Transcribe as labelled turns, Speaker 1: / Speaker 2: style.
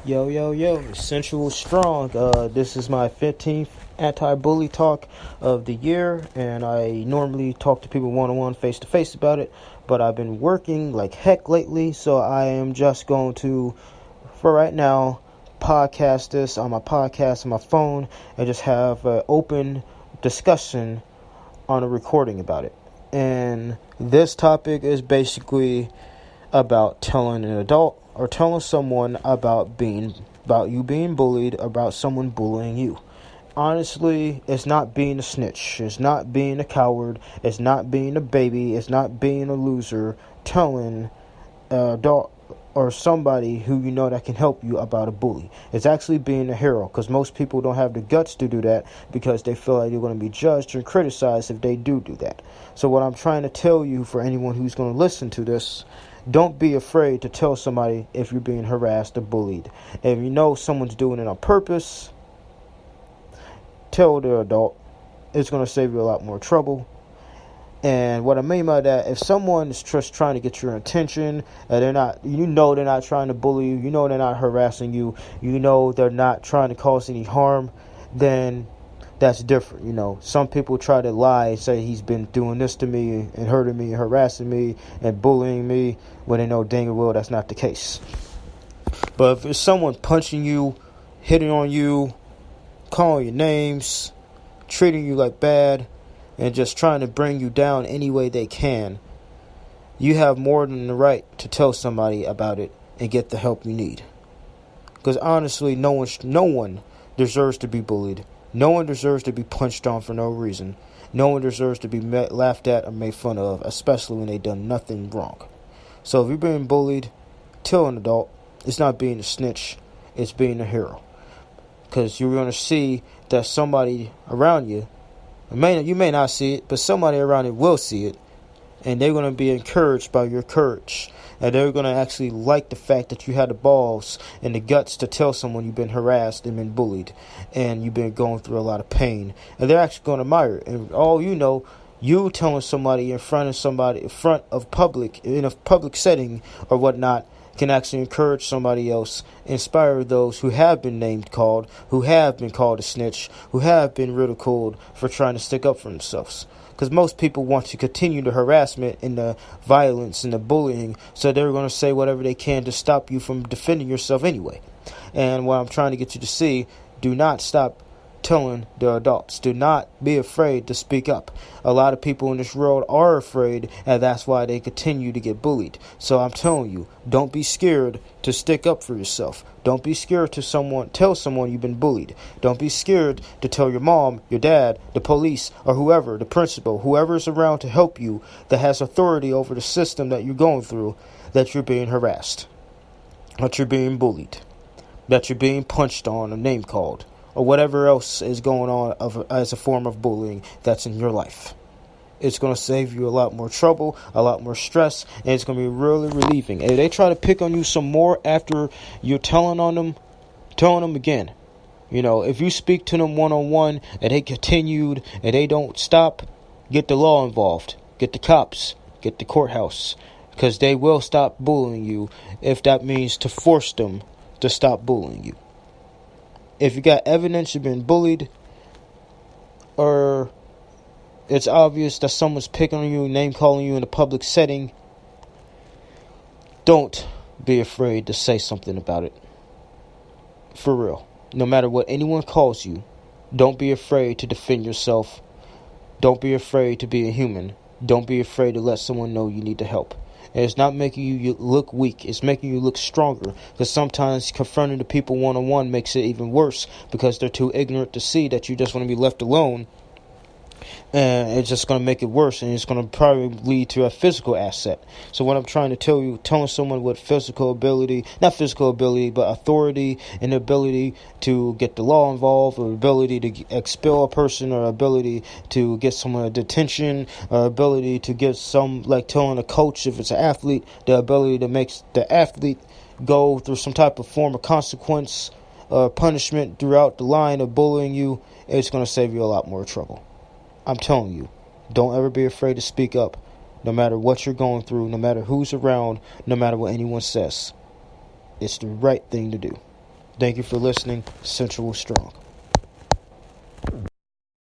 Speaker 1: Yo, yo, yo, Sensual Strong. This is my 15th anti-bully talk of the year, and I normally talk to people one-on-one, face-to-face about it, but I've been working like heck lately, so I am just going to, for right now, podcast this on my podcast on my phone and just have an open discussion on a recording about it. And this topic is basically about telling an adult or telling someone about you being bullied, about someone bullying you. Honestly, it's not being a snitch, it's not being a coward, it's not being a baby, it's not being a loser. Telling an adult or somebody who you know that can help you about a bully. It's actually being a hero, because most people don't have the guts to do that because they feel like they're going to be judged and criticized if they do that. So what I'm trying to tell you, for anyone who's going to listen to this, don't be afraid to tell somebody if you're being harassed or bullied. If you know someone's doing it on purpose, tell the adult. It's going to save you a lot more trouble. And what I mean by that, if someone is just trying to get your attention, and they're not trying to bully you, they're not harassing you, they're not trying to cause any harm, then that's different. Some people try to lie and say he's been doing this to me and hurting me and harassing me and bullying me, when they know dang well that's not the case. But if it's someone punching you, hitting on you, calling your names, treating you like bad, and just trying to bring you down any way they can, you have more than the right to tell somebody about it and get the help you need. Because honestly, no one deserves to be bullied. No one deserves to be punched on for no reason. No one deserves to be laughed at or made fun of, especially when they done nothing wrong. So if you're being bullied, tell an adult. It's not being a snitch, it's being a hero. Because you're going to see that somebody around you, you may not see it, but somebody around you will see it, and they're going to be encouraged by your courage, and they're going to actually like the fact that you had the balls and the guts to tell someone you've been harassed and been bullied, and you've been going through a lot of pain, and they're actually going to admire it. And all you telling somebody in front of public, in a public setting or whatnot, can actually encourage somebody else, inspire those who have been called, who have been called a snitch, who have been ridiculed for trying to stick up for themselves. Because most people want to continue the harassment and the violence and the bullying, so they're going to say whatever they can to stop you from defending yourself anyway. And what I'm trying to get you to see, do not stop telling the adults. Do not be afraid to speak up. A lot of people in this world are afraid, and that's why they continue to get bullied. So I'm telling you, don't be scared to stick up for yourself. Don't be scared to tell someone you've been bullied. Don't be scared to tell your mom, your dad, the police, or whoever, the principal, whoever's around to help you, that has authority over the system that you're going through, that you're being harassed, that you're being bullied, that you're being punched on or name called, or whatever else is going on as a form of bullying that's in your life. It's going to save you a lot more trouble, a lot more stress, and it's going to be really relieving. If they try to pick on you some more after you're telling them again. If you speak to them one-on-one and they continued and they don't stop, get the law involved. Get the cops. Get the courthouse. Because they will stop bullying you if that means to force them to stop bullying you. If you got evidence you've been bullied, or it's obvious that someone's picking on you, name calling you in a public setting, don't be afraid to say something about it. For real. No matter what anyone calls you, don't be afraid to defend yourself. Don't be afraid to be a human. Don't be afraid to let someone know you need the help. And it's not making you look weak. It's making you look stronger. Because sometimes confronting the people one-on-one makes it even worse, because they're too ignorant to see that you just want to be left alone. And it's just going to make it worse, and it's going to probably lead to a physical asset. So what I'm trying to tell you, telling someone with not physical ability, but authority and ability to get the law involved, or ability to expel a person, or ability to get someone a detention, or ability to get like telling a coach, if it's an athlete, the ability to make the athlete go through some type of form of consequence or punishment throughout the line of bullying you, it's going to save you a lot more trouble. I'm telling you, don't ever be afraid to speak up, no matter what you're going through, no matter who's around, no matter what anyone says. It's the right thing to do. Thank you for listening. Sensual Strong.